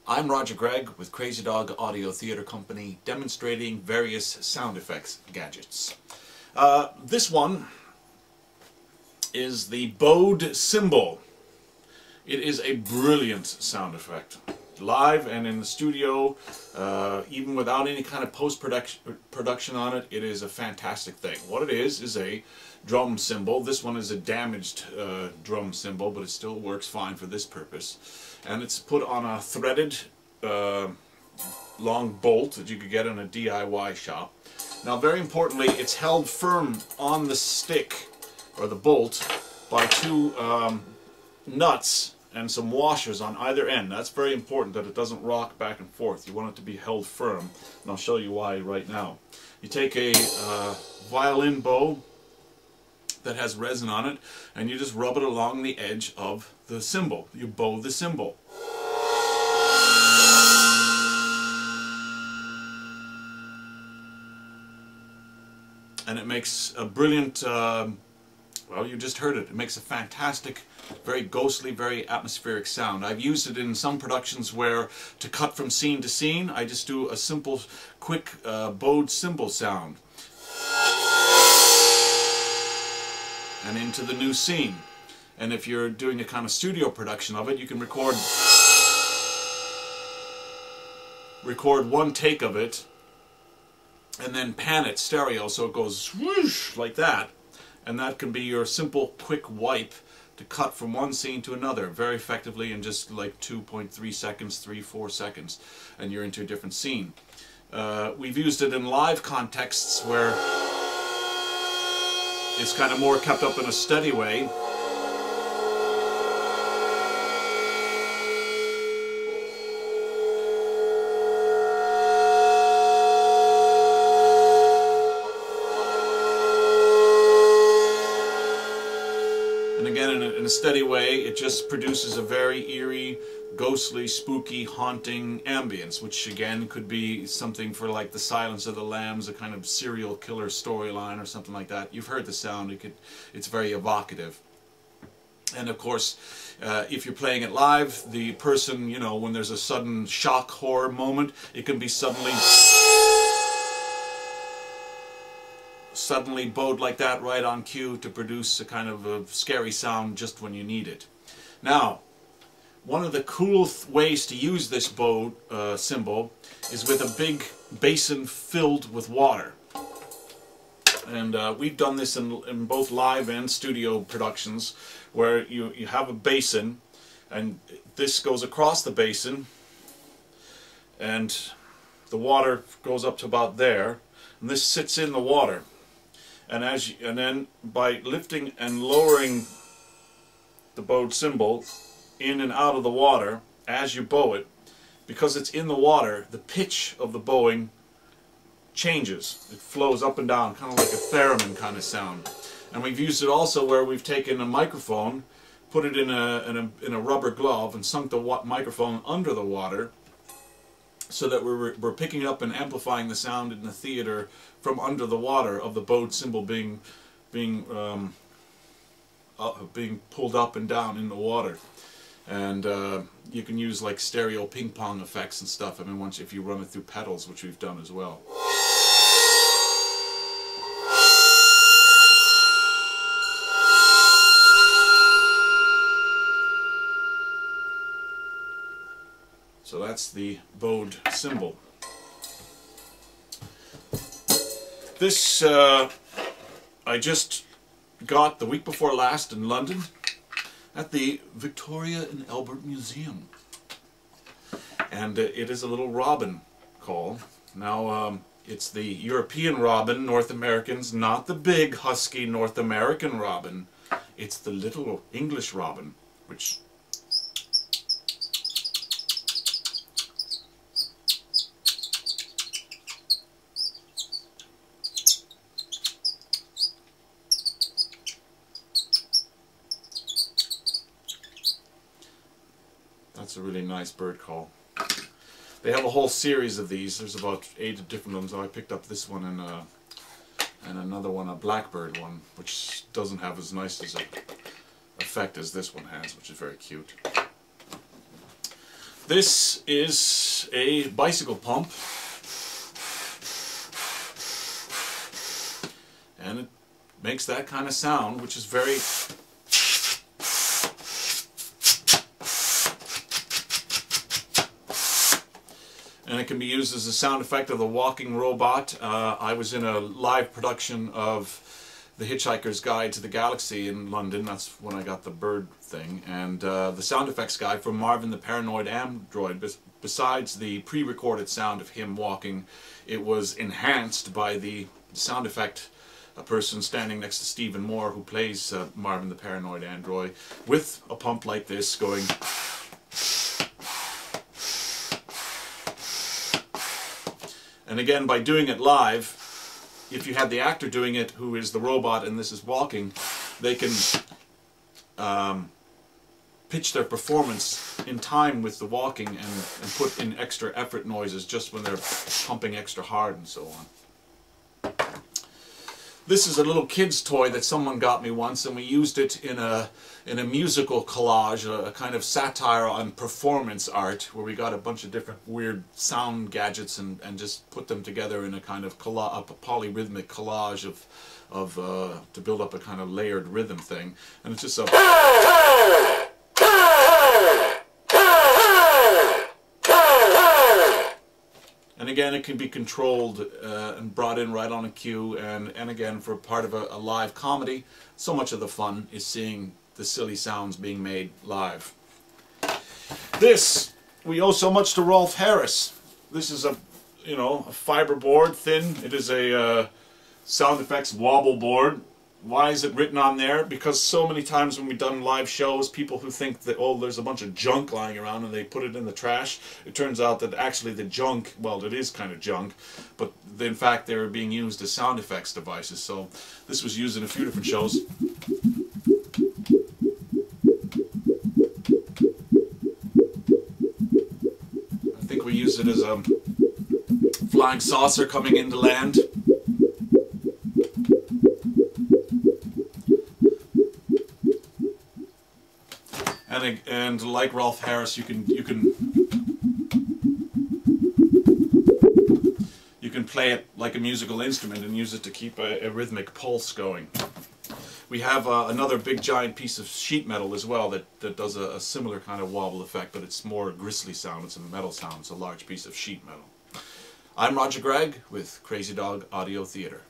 I'm Roger Gregg with Crazy Dog Audio Theatre Company, demonstrating various sound effects gadgets. This one is the bowed cymbal. It is a brilliant sound effect. Live and in the studio, even without any kind of post-production on it, it is a fantastic thing. What it is a drum cymbal. This one is a damaged drum cymbal, but it still works fine for this purpose. And it's put on a threaded long bolt that you could get in a DIY shop. Now, very importantly, it's held firm on the stick, or the bolt, by two nuts and some washers on either end. That's very important, that it doesn't rock back and forth. You want it to be held firm, and I'll show you why right now. You take a violin bow that has resin on it, and you just rub it along the edge of the cymbal. You bow the cymbal. And it makes a brilliant, well, you just heard it. It makes a fantastic, very ghostly, very atmospheric sound. I've used it in some productions where, to cut from scene to scene, I just do a simple, quick bowed cymbal sound. And into the new scene. And if you're doing a kind of studio production of it, you can record one take of it and then pan it stereo so it goes swoosh like that. And that can be your simple quick wipe to cut from one scene to another very effectively in just like 2.3 seconds, 3-4 seconds, and you're into a different scene. We've used it in live contexts where it's kind of more kept up in a steady way. And again, in a steady way, it just produces a very eerie, ghostly, spooky, haunting ambience, which again could be something for like The Silence of the Lambs, a kind of serial killer storyline or something like that. You've heard the sound, it's very evocative. And of course, if you're playing it live, the person, you know, when there's a sudden shock horror moment, it can be suddenly bowed like that right on cue to produce a kind of a scary sound just when you need it. Now, one of the cool ways to use this bow cymbal is with a big basin filled with water. And we've done this in both live and studio productions, where you have a basin and this goes across the basin and the water goes up to about there, and this sits in the water. And then by lifting and lowering the bowed cymbal in and out of the water as you bow it, because it's in the water, the pitch of the bowing changes. It flows up and down, kind of like a theremin kind of sound. And we've used it also where we've taken a microphone, put it in a rubber glove, and sunk the microphone under the water, so that we're picking up and amplifying the sound in the theater from under the water of the bowed cymbal being pulled up and down in the water. And you can use like stereo ping pong effects and stuff. I mean, if you run it through pedals, which we've done as well. So that's the bowed cymbal. This I just got the week before last in London at the Victoria and Albert Museum. And it is a little robin call. Now, it's the European robin, North Americans, not the big husky North American robin. It's the little English robin, which that's a really nice bird call. They have a whole series of these. There's about 8 different ones. I picked up this one and another one, a blackbird one, which doesn't have as nice as a effect as this one has, which is very cute. This is a bicycle pump, and it makes that kind of sound, which is very... And it can be used as a sound effect of the walking robot. I was in a live production of The Hitchhiker's Guide to the Galaxy in London. That's when I got the bird thing. And the sound effects guy from Marvin the Paranoid Android, besides the pre-recorded sound of him walking, it was enhanced by the sound effect a person standing next to Stephen Moore, who plays Marvin the Paranoid Android, with a pump like this going... And again, by doing it live, if you had the actor doing it, who is the robot and this is walking, they can pitch their performance in time with the walking and put in extra effort noises just when they're pumping extra hard and so on. This is a little kid's toy that someone got me once, and we used it in a musical collage, a kind of satire on performance art, where we got a bunch of different weird sound gadgets and just put them together in a kind of a polyrhythmic collage to build up a kind of layered rhythm thing. And it's just a... And again, it can be controlled and brought in right on a cue, and again, for part of a live comedy, so much of the fun is seeing the silly sounds being made live. This, we owe so much to Rolf Harris. This is a fiber board, thin. It is a sound effects wobble board. Why is it written on there? Because so many times when we've done live shows, people who think that, oh, there's a bunch of junk lying around and they put it in the trash, it turns out that actually the junk, well, it is kind of junk, but in fact they were being used as sound effects devices. So this was used in a few different shows. I think we used it as a flying saucer coming into land. And like Rolf Harris, you can play it like a musical instrument and use it to keep a rhythmic pulse going. We have another big giant piece of sheet metal as well that does a similar kind of wobble effect, but it's more grisly sound. It's a metal sound. It's a large piece of sheet metal. I'm Roger Gregg with Crazy Dog Audio Theater.